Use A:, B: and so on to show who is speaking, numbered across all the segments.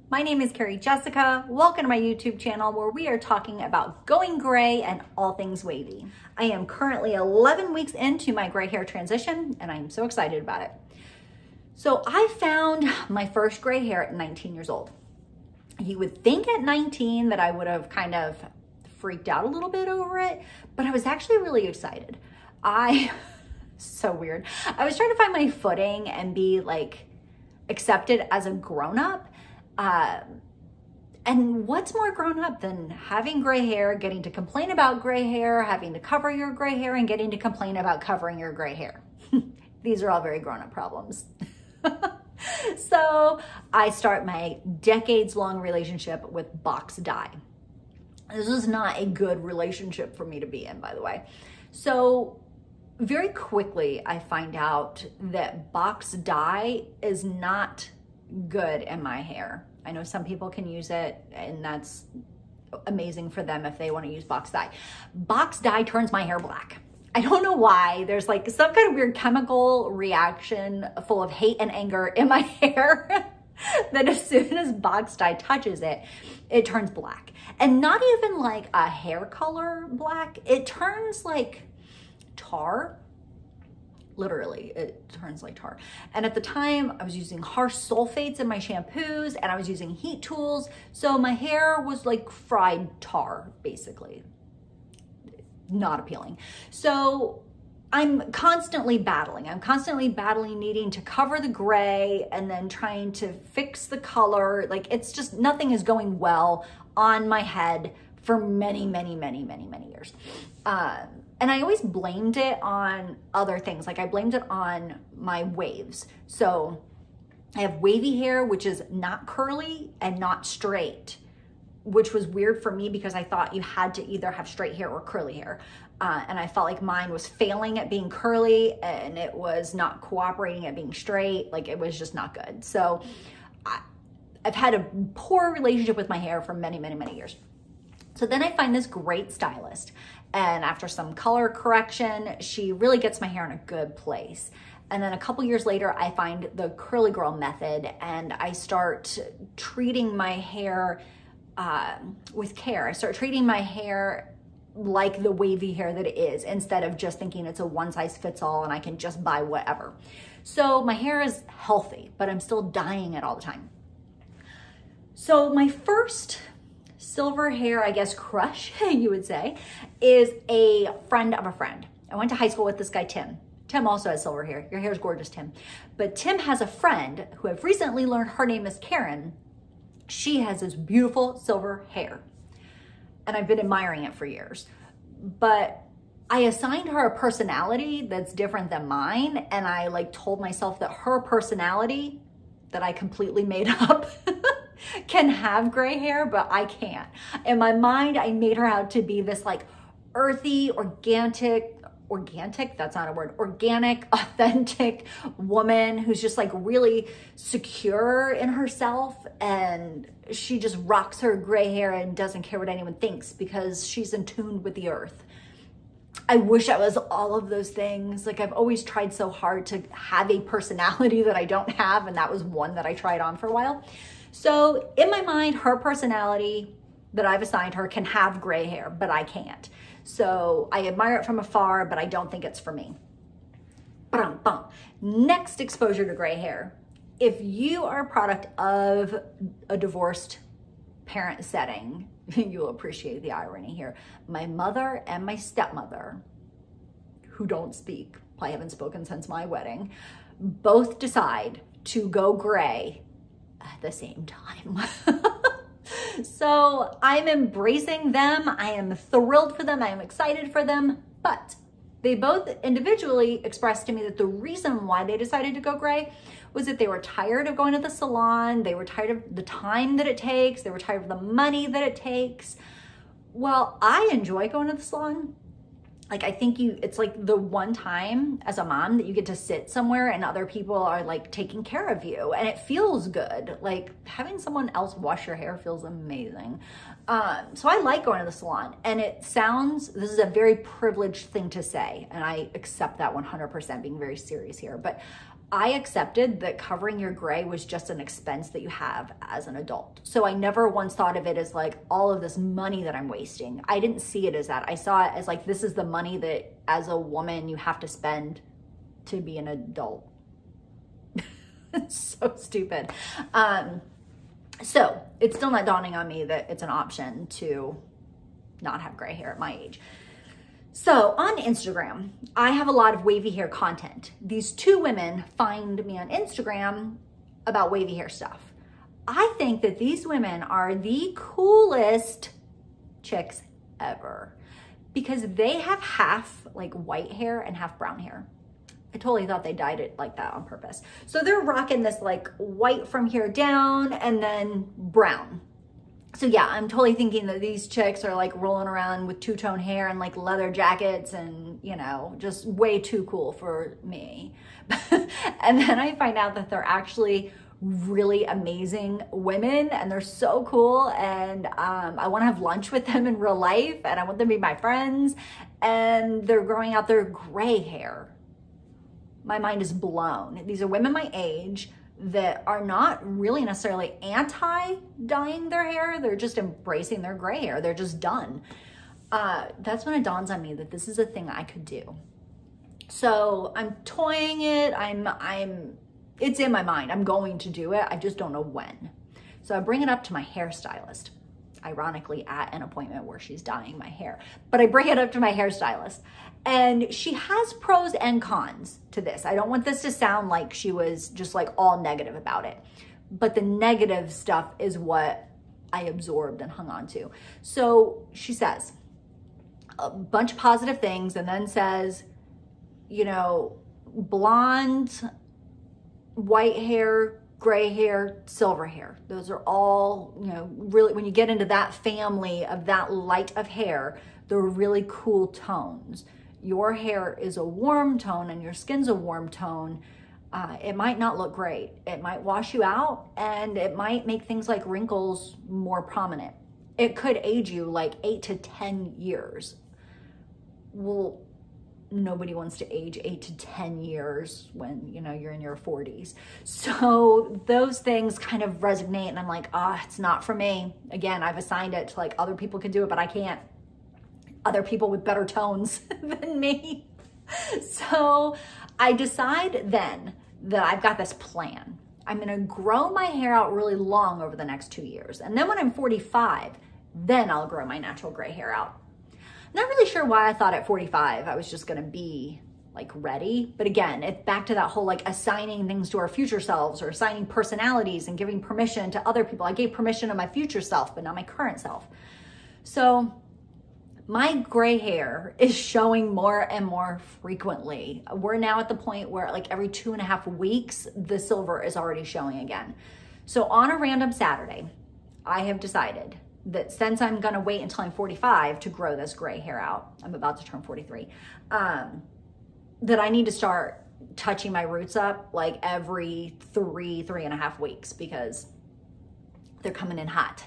A: My name is Carrie-Jessica. Welcome to my YouTube channel where we are talking about going gray and all things wavy. I am currently 11 weeks into my gray hair transition and I'm so excited about it. So I found my first gray hair at 19 years old. You would think at 19 that I would have kind of freaked out a little bit over it, but I was actually really excited. So weird. I was trying to find my footing and be like accepted as a grown-up. And what's more grown up than having gray hair, getting to complain about gray hair, having to cover your gray hair, and getting to complain about covering your gray hair? These are all very grown up problems. So I start my decades-long relationship with box dye. This is not a good relationship for me to be in, by the way. So very quickly, I find out that box dye is not good in my hair. I know some people can use it and that's amazing for them if they want to use box dye. Box dye turns my hair black. I don't know why. There's like some kind of weird chemical reaction full of hate and anger in my hair that as soon as box dye touches it, it turns black. And not even like a hair color black. It turns like tar. Literally, it turns like tar. And at the time, I was using harsh sulfates in my shampoos and I was using heat tools. So my hair was like fried tar, basically. Not appealing. So I'm constantly battling. I'm constantly battling needing to cover the gray and then trying to fix the color. Like it's just, nothing is going well on my head for many, many, many, many, many years. And I always blamed it on other things. Like I blamed it on my waves. So I have wavy hair, which is not curly and not straight, which was weird for me because I thought you had to either have straight hair or curly hair. And I felt like mine was failing at being curly and it was not cooperating at being straight. Like it was just not good. So I've had a poor relationship with my hair for many, many, many years. So then I find this great stylist. And after some color correction, she really gets my hair in a good place. And then a couple years later, I find the curly girl method and I start treating my hair with care. I start treating my hair like the wavy hair that it is instead of just thinking it's a one size fits all and I can just buy whatever. So my hair is healthy, but I'm still dyeing it all the time. So my first silver hair, I guess, crush, you would say, is a friend of a friend. I went to high school with this guy, Tim. Tim also has silver hair. Your hair is gorgeous, Tim. But Tim has a friend who I've recently learned her name is Karen. She has this beautiful silver hair. And I've been admiring it for years. But I assigned her a personality that's different than mine. And I like told myself that her personality that I completely made up can have gray hair, but I can't. In my mind, I made her out to be this like earthy, organic, that's not a word, organic, authentic woman who's just like really secure in herself. And she just rocks her gray hair and doesn't care what anyone thinks because she's in tune with the earth. I wish I was all of those things. Like I've always tried so hard to have a personality that I don't have. And that was one that I tried on for a while. So in my mind, her personality that I've assigned her can have gray hair, but I can't. So I admire it from afar, but I don't think it's for me. Next exposure to gray hair. If you are a product of a divorced parent setting, you'll appreciate the irony here. My mother and my stepmother, who don't speak, I haven't spoken since my wedding, both decide to go gray at the same time. So I'm embracing them. I am thrilled for them. I am excited for them, but they both individually expressed to me that the reason why they decided to go gray was that they were tired of going to the salon. They were tired of the time that it takes. They were tired of the money that it takes. Well, I enjoy going to the salon. Like, I think it's like the one time as a mom that you get to sit somewhere and other people are like taking care of you and it feels good. Like having someone else wash your hair feels amazing. So I like going to the salon, and this is a very privileged thing to say, and I accept that 100%, being very serious here, but I accepted that covering your gray was just an expense that you have as an adult. So I never once thought of it as like all of this money that I'm wasting. I didn't see it as that. I saw it as like, this is the money that as a woman you have to spend to be an adult. It's so stupid. So it's still not dawning on me that it's an option to not have gray hair at my age. So on Instagram, I have a lot of wavy hair content. These two women find me on Instagram about wavy hair stuff. I think that these women are the coolest chicks ever because they have half like white hair and half brown hair. I totally thought they dyed it like that on purpose. So they're rocking this like white from here down and then brown. So yeah, I'm totally thinking that these chicks are like rolling around with two-tone hair and like leather jackets and, you know, just way too cool for me. And then I find out that they're actually really amazing women and they're so cool. And I want to have lunch with them in real life and I want them to be my friends. And they're growing out their gray hair. My mind is blown. These are women my age that are not really necessarily anti-dyeing their hair. They're just embracing their gray hair. They're just done. That's when it dawns on me that this is a thing I could do. So I'm toying it. It's in my mind. I'm going to do it. I just don't know when. So I bring it up to my hairstylist, ironically at an appointment where she's dyeing my hair. But I bring it up to my hairstylist and she has pros and cons to this. I don't want this to sound like she was just like all negative about it, but the negative stuff is what I absorbed and hung on to. So she says a bunch of positive things and then says, you know, blonde, white hair, gray hair, silver hair. Those are all, you know, really, when you get into that family of that light of hair, they're really cool tones. Your hair is a warm tone and your skin's a warm tone. It might not look great. It might wash you out and it might make things like wrinkles more prominent. It could age you like 8 to 10 years. Well, nobody wants to age 8 to 10 years when, you know, you're in your 40s. So those things kind of resonate and I'm like, it's not for me. Again, I've assigned it to like other people can do it, but I can't. Other people with better tones than me. So I decide then that I've got this plan. I'm gonna grow my hair out really long over the next 2 years. And then when I'm 45, then I'll grow my natural gray hair out. Not really sure why I thought at 45 I was just gonna be like ready. But again, it's back to that whole like assigning things to our future selves or assigning personalities and giving permission to other people. I gave permission to my future self, but not my current self. So my gray hair is showing more and more frequently. We're now at the point where like every 2.5 weeks, the silver is already showing again. So on a random Saturday, I have decided that since I'm gonna wait until I'm 45 to grow this gray hair out, I'm about to turn 43, that I need to start touching my roots up like every 3.5 weeks because they're coming in hot.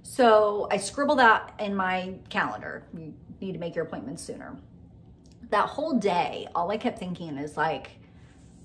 A: So I scribbled that in my calendar. You need to make your appointments sooner. That whole day, all I kept thinking is like,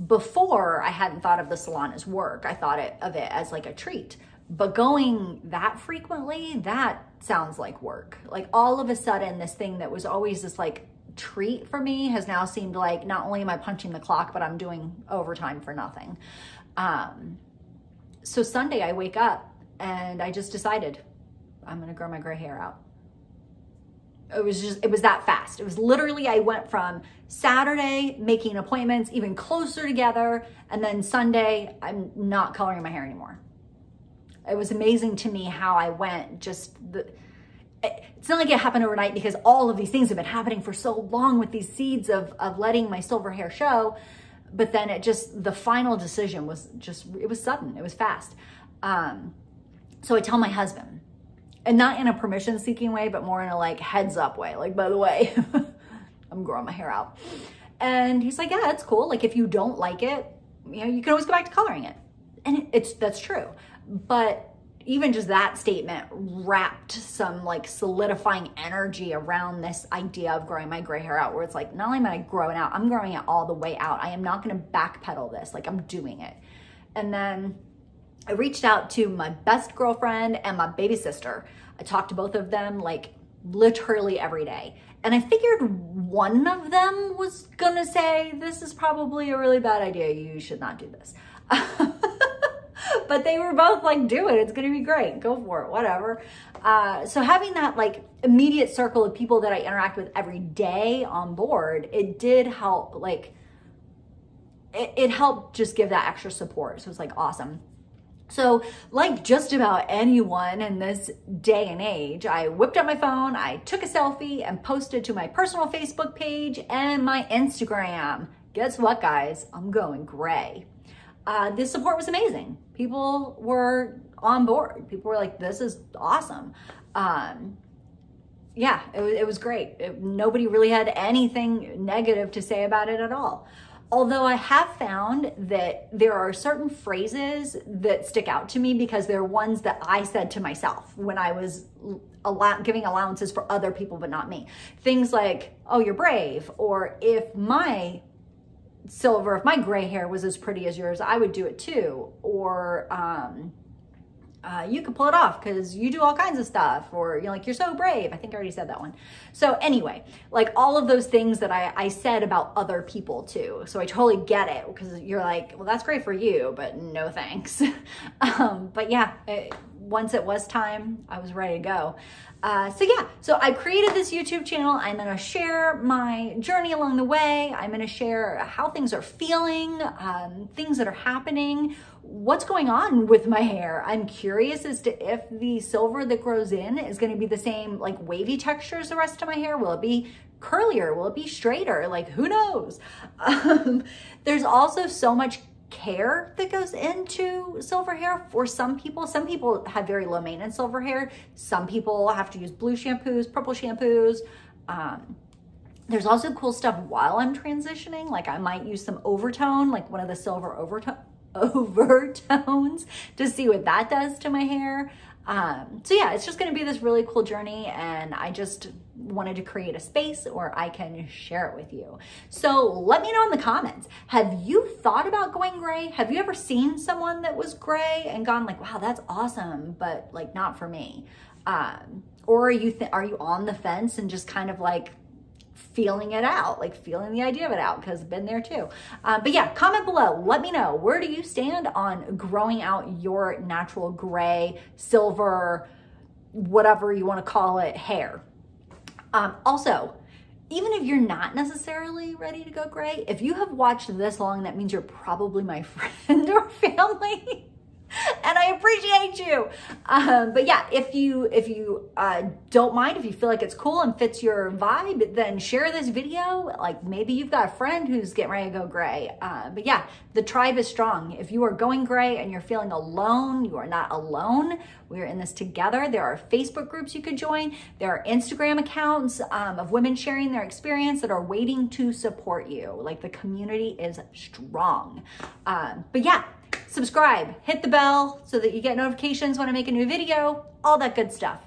A: before I hadn't thought of the salon as work. I thought of it as like a treat. But going that frequently, that sounds like work. Like all of a sudden, this thing that was always this like treat for me has now seemed like not only am I punching the clock, but I'm doing overtime for nothing. So Sunday I wake up and I just decided I'm gonna grow my gray hair out. It was that fast. It was literally, I went from Saturday making appointments even closer together, and then Sunday, I'm not coloring my hair anymore. It was amazing to me how I went it's not like it happened overnight because all of these things have been happening for so long with these seeds of letting my silver hair show, but then the final decision was it was sudden, it was fast. So I tell my husband, and not in a permission seeking way, but more in a like heads up way. Like, by the way, I'm growing my hair out. And he's like, yeah, it's cool. Like if you don't like it, you know, you can always go back to coloring it. And that's true. But even just that statement wrapped some like solidifying energy around this idea of growing my gray hair out, where it's like, not only am I growing out, I'm growing it all the way out. I am not going to backpedal this. Like, I'm doing it. And then I reached out to my best girlfriend and my baby sister. I talked to both of them like literally every day. And I figured one of them was gonna say, this is probably a really bad idea. You should not do this. But they were both like, do it. It's gonna be great. Go for it, whatever. So having that like immediate circle of people that I interact with every day on board, it did help, like, it helped just give that extra support. So it's like awesome. So like just about anyone in this day and age, I whipped out my phone, I took a selfie and posted to my personal Facebook page and my Instagram. Guess what, guys? I'm going gray. This support was amazing. People were on board. People were like, this is awesome. Yeah, it was great. Nobody really had anything negative to say about it at all. Although I have found that there are certain phrases that stick out to me because they're ones that I said to myself when I was giving allowances for other people, but not me. Things like, oh, you're brave, or if my gray hair was as pretty as yours, I would do it too. Or you could pull it off because you do all kinds of stuff, or you're like, you're so brave. I think I already said that one. So anyway, like all of those things that I said about other people too. So I totally get it, because you're like, well, that's great for you, but no thanks. But yeah, once it was time, I was ready to go. So I created this YouTube channel. I'm going to share my journey along the way. I'm going to share how things are feeling, things that are happening, what's going on with my hair. I'm curious as to if the silver that grows in is going to be the same like wavy texture as the rest of my hair. Will it be curlier? Will it be straighter? Like, who knows? There's also so much care that goes into silver hair for some people. Some people have very low maintenance silver hair. Some people have to use blue shampoos, purple shampoos. There's also cool stuff while I'm transitioning. Like I might use some overtone, like one of the silver overtones to see what that does to my hair. So yeah, it's just going to be this really cool journey, and I just wanted to create a space where I can share it with you. So let me know in the comments, have you thought about going gray? Have you ever seen someone that was gray and gone like, wow, that's awesome, but like not for me? Or are you on the fence and just kind of like feeling it out, like feeling the idea of it out, because I've been there too. But yeah, comment below. Let me know, where do you stand on growing out your natural gray, silver, whatever you want to call it, hair? Also, even if you're not necessarily ready to go gray, if you have watched this long, that means you're probably my friend or family. And I appreciate you. But yeah, if you don't mind, if you feel like it's cool and fits your vibe, then share this video. Like maybe you've got a friend who's getting ready to go gray. But yeah, the tribe is strong. If you are going gray and you're feeling alone, you are not alone. We're in this together. There are Facebook groups you could join. There are Instagram accounts of women sharing their experience that are waiting to support you. Like the community is strong. But yeah, subscribe, hit the bell so that you get notifications when I make a new video, all that good stuff.